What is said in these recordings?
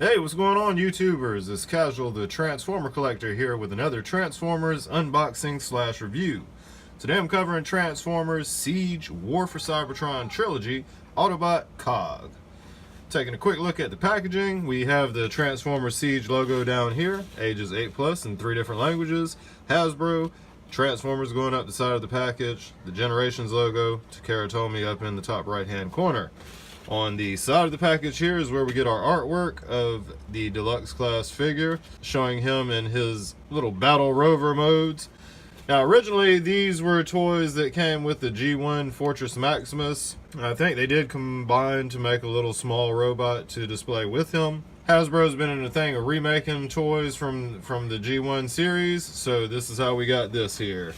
Hey, what's going on, YouTubers? It's Casual, the Transformer Collector, here with another Transformers unboxing slash review. Today I'm covering Transformers Siege War for Cybertron Trilogy Autobot COG. Taking a quick look at the packaging, we have the Transformers Siege logo down here, ages 8+ in 3 different languages, Hasbro, Transformers going up the side of the package, the Generations logo, Takara Tomy up in the top right hand corner. On the side of the package here is where we get our artwork of the deluxe class figure, showing him in his little battle rover modes. Now originally these were toys that came with the G1 Fortress Maximus. I think they did combine to make a little small robot to display with him. Hasbro's been in a thing of remaking toys from the G1 series, so this is how we got this here.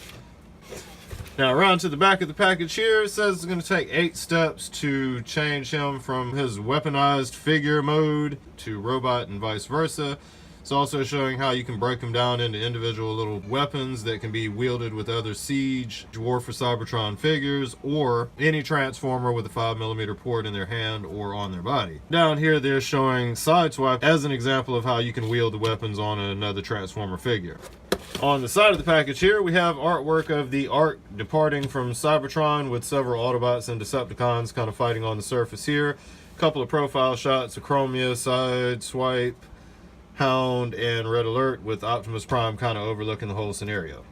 Now around to the back of the package here, it says it's going to take 8 steps to change him from his weaponized figure mode to robot and vice versa. It's also showing how you can break them down into individual little weapons that can be wielded with other Siege, War for Cybertron figures, or any Transformer with a 5mm port in their hand or on their body. Down here they're showing Sideswipe as an example of how you can wield the weapons on another Transformer figure. On the side of the package here, we have artwork of the Ark departing from Cybertron with several Autobots and Decepticons kind of fighting on the surface here. A couple of profile shots of Chromia, Sideswipe, Hound, and Red Alert with Optimus Prime kind of overlooking the whole scenario.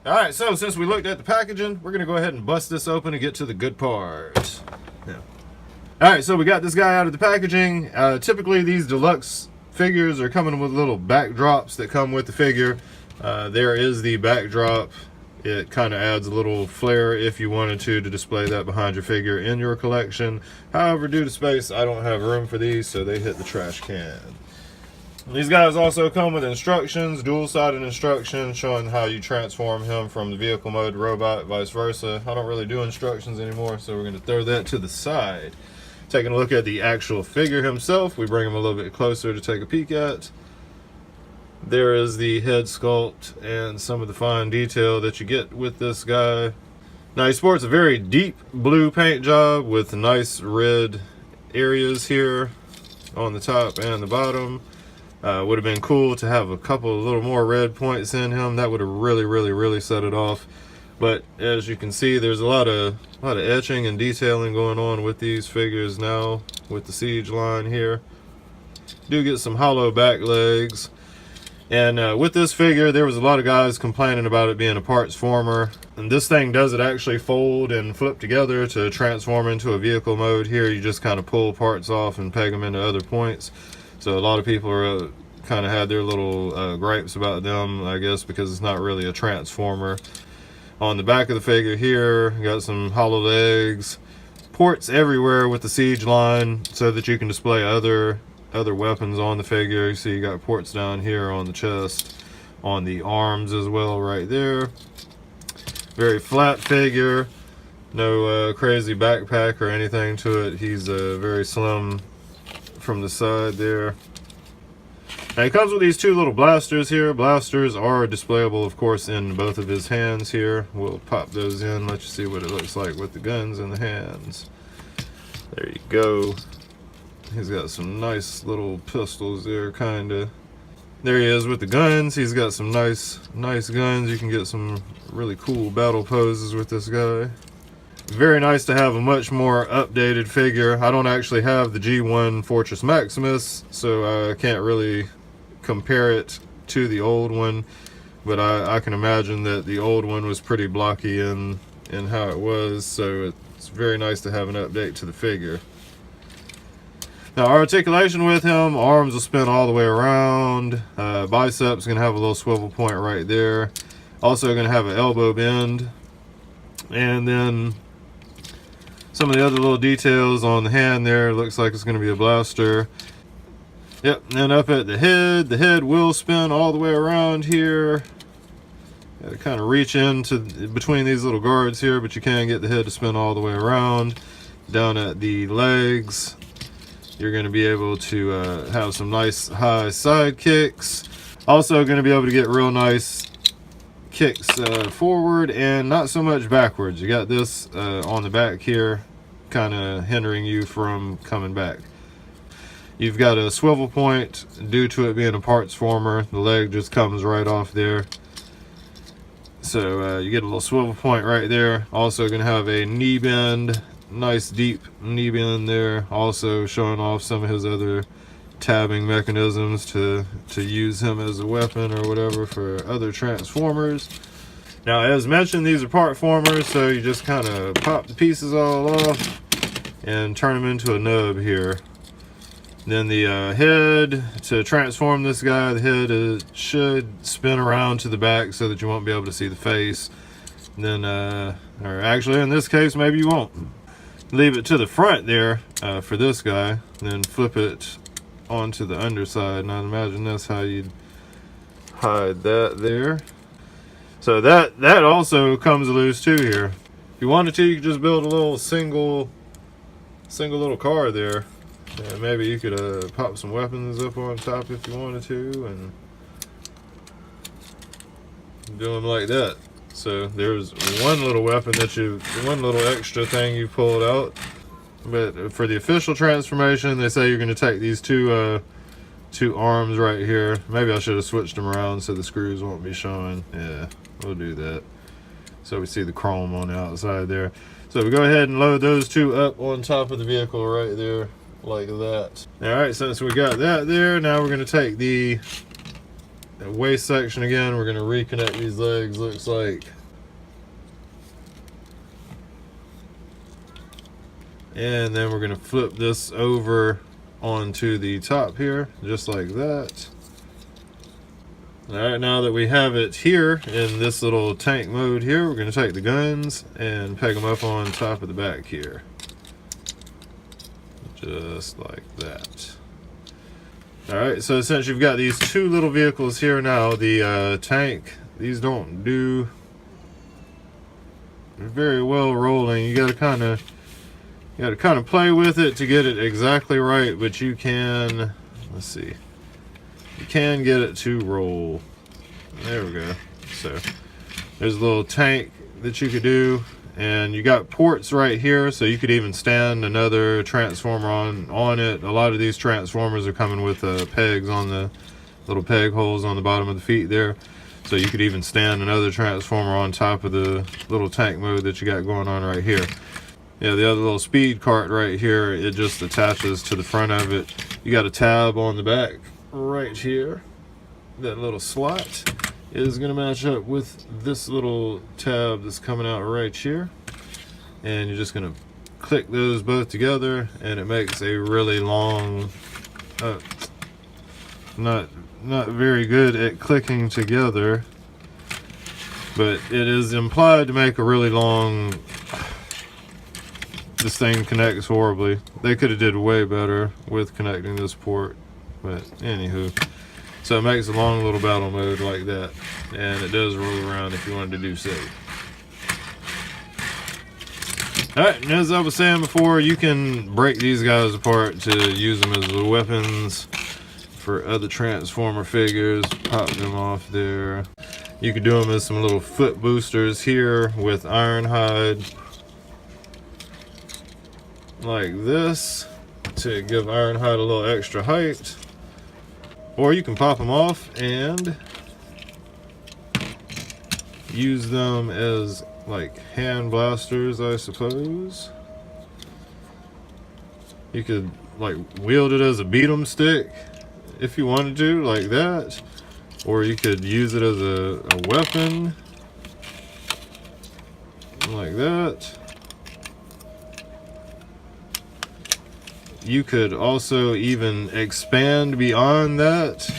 Alright, so since we looked at the packaging, we're going to go ahead and bust this open and get to the good part. Yeah. Alright, so we got this guy out of the packaging. Typically these deluxe figures are coming with little backdrops that come with the figure. There is the backdrop. It kind of adds a little flair if you wanted to display that behind your figure in your collection. However, due to space, I don't have room for these, so they hit the trash can. These guys also come with instructions, dual-sided instructions showing how you transform him from the vehicle mode to robot, vice versa. I don't really do instructions anymore, so we're going to throw that to the side. Taking a look at the actual figure himself, we bring him a little bit closer to take a peek at. There is the head sculpt and some of the fine detail that you get with this guy. Now he sports a very deep blue paint job with nice red areas here on the top and the bottom. Would have been cool to have a couple of little more red points in him. That would have really set it off. But as you can see, there's a lot of etching and detailing going on with these figures now with the Siege line here. Do get some hollow back legs. And with this figure, there was a lot of guys complaining about it being a parts former. And this thing doesn't actually fold and flip together to transform into a vehicle mode. Here you just kind of pull parts off and peg them into other points. So a lot of people are kind of had their little gripes about them, I guess, because it's not really a transformer. On the back of the figure here, you got some hollow legs, ports everywhere with the Siege line so that you can display other weapons on the figure. You see you got ports down here on the chest, on the arms as well right there. Very flat figure, no crazy backpack or anything to it. He's very slim from the side there. Now he comes with these 2 little blasters here. Blasters are displayable, of course, in both of his hands here. We'll pop those in, let you see what it looks like with the guns in the hands. There you go. He's got some nice little pistols there, kinda. There he is with the guns. He's got some nice guns. You can get some really cool battle poses with this guy. Very nice to have a much more updated figure. I don't actually have the G1 Fortress Maximus, so I can't really compare it to the old one, but I can imagine that the old one was pretty blocky in how it was, so it's very nice to have an update to the figure. Now articulation with him, arms will spin all the way around, biceps gonna have a little swivel point right there, also gonna have an elbow bend, and then some of the other little details on the hand there. Looks like it's going to be a blaster. Yep, and up at the head will spin all the way around here. Got to kind of reach into between these little guards here, but you can get the head to spin all the way around. Down at the legs, you're going to be able to have some nice high side kicks. Also going to be able to get real nice kicks forward and not so much backwards. You got this on the back here kind of hindering you from coming back. You've got a swivel point due to it being a parts former. The leg just comes right off there. So you get a little swivel point right there. Also going to have a knee bend, nice deep knee bend there. Also showing off some of his other tabbing mechanisms to use him as a weapon or whatever for other Transformers. Now, as mentioned, these are part formers, so you just kind of pop the pieces all off and turn them into a nub here. Then the head, to transform this guy, the head should spin around to the back so that you won't be able to see the face. Then, or actually in this case, maybe you won't. Leave it to the front there for this guy, then flip it onto the underside. And I imagine that's how you'd hide that there. So that also comes loose too here. If you wanted to, you could just build a little single little car there. And maybe you could pop some weapons up on top if you wanted to, and do them like that. So there's one little weapon one little extra thing you pulled out. But for the official transformation, they say you're going to take these two arms right here. Maybe I should have switched them around so the screws won't be showing. Yeah, we'll do that. So we see the chrome on the outside there. So we go ahead and load those two up on top of the vehicle right there, like that. Alright, since we got that there, now we're going to take the waist section again. We're going to reconnect these legs, looks like. And then we're going to flip this over onto the top here, just like that. Alright, now that we have it here in this little tank mode here, we're going to take the guns and peg them up on top of the back here. Just like that. Alright, so since you've got these two little vehicles here now, the tank, these don't do very well rolling. You gotta kind of play with it to get it exactly right, but you can, let's see, you can get it to roll. There we go. So there's a little tank that you could do, and you got ports right here, so you could even stand another transformer on it. A lot of these transformers are coming with pegs on the little peg holes on the bottom of the feet there, so you could even stand another transformer on top of the little tank mode that you got going on right here. Yeah, the other little speed cart right here, it just attaches to the front of it. You got a tab on the back right here. That little slot is going to match up with this little tab that's coming out right here. And you're just going to click those both together, and it makes a really long, not very good at clicking together, but it is implied to make a really long. This thing connects horribly. They could have did way better with connecting this port, but anywho. So it makes a long little battle mode like that, and it does roll around if you wanted to do so. Alright, and as I was saying before, you can break these guys apart to use them as weapons for other Transformer figures. Pop them off there. You could do them as some little foot boosters here with Ironhide, like this, to give Ironhide a little extra height. Or you can pop them off and use them as like hand blasters, I suppose. You could like wield it as a beat 'em stick if you wanted to, like that. Or you could use it as a weapon, like that. You could also even expand beyond that.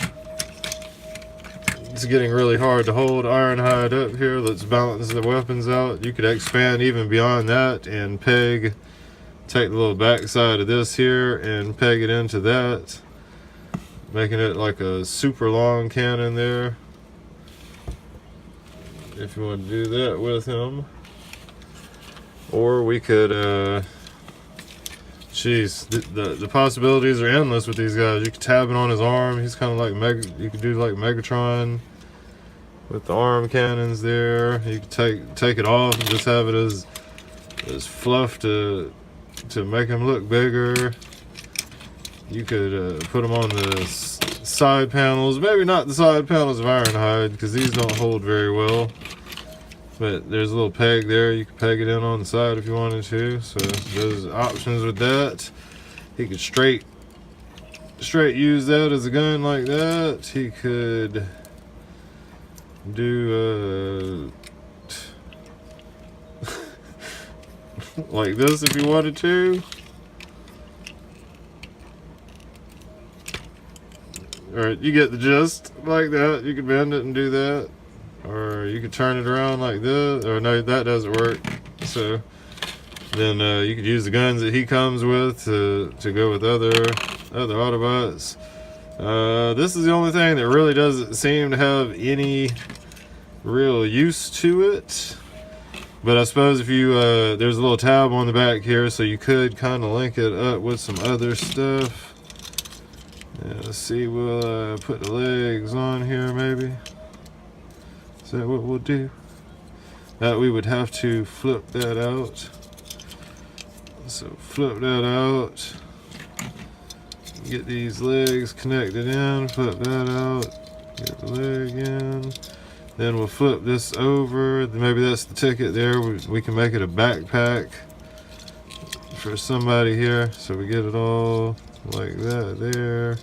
It's getting really hard to hold Ironhide up here. Let's balance the weapons out. You could expand even beyond that and take the little back side of this here and peg it into that, making it like a super long cannon there, if you want to do that with him. Or we could jeez, the possibilities are endless with these guys. You could tab it on his arm. He's kind of like you could do like Megatron with the arm cannons there. You could take it off and just have it as fluff to make him look bigger. You could put them on the side panels. Maybe not the side panels of Ironhide, because these don't hold very well. But there's a little peg there. You could peg it in on the side if you wanted to. So there's options with that. He could straight use that as a gun like that. He could do like this if you wanted to. Alright, you get the gist. Like that. You could bend it and do that. Or you could turn it around like this. Or no, that doesn't work. So then you could use the guns that he comes with to go with other Autobots. This is the only thing that really doesn't seem to have any real use to it. But I suppose if you there's a little tab on the back here, so you could kind of link it up with some other stuff. Yeah, let's see, we'll put the legs on here maybe. Is that what we'll do? We would have to flip that out. So flip that out. Get these legs connected in, flip that out. Get the leg in. Then we'll flip this over. Maybe that's the ticket there. We can make it a backpack for somebody here. So we get it all like that there.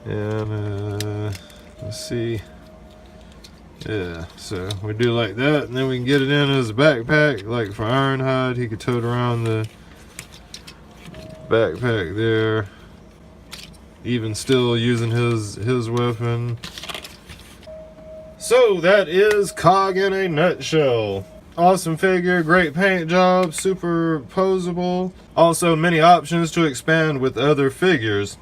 And let's see. Yeah, so we do like that, and then we can get it in as a backpack, like for Ironhide. He could tote around the backpack there, even still using his weapon. So that is Cog in a nutshell. Awesome figure, great paint job, super posable. Also many options to expand with other figures.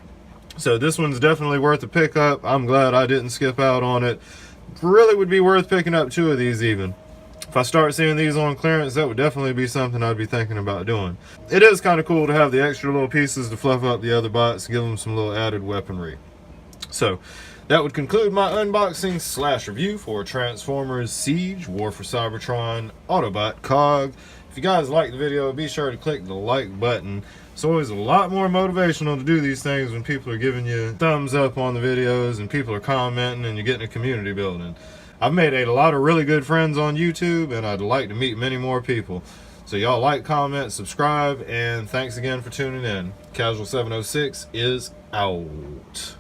So this one's definitely worth a pickup. I'm glad I didn't skip out on it. Really would be worth picking up 2 of these even. If I start seeing these on clearance, that would definitely be something I'd be thinking about doing. It is kind of cool to have the extra little pieces to fluff up the other bots, give them some little added weaponry. So that would conclude my unboxing / review for Transformers Siege War for Cybertron Autobot Cog. If you guys liked the video, be sure to click the like button. It's always a lot more motivational to do these things when people are giving you thumbs up on the videos and people are commenting and you're getting a community building. I've made a lot of really good friends on YouTube, and I'd like to meet many more people. So y'all like, comment, subscribe, and thanks again for tuning in. Casual706 is out.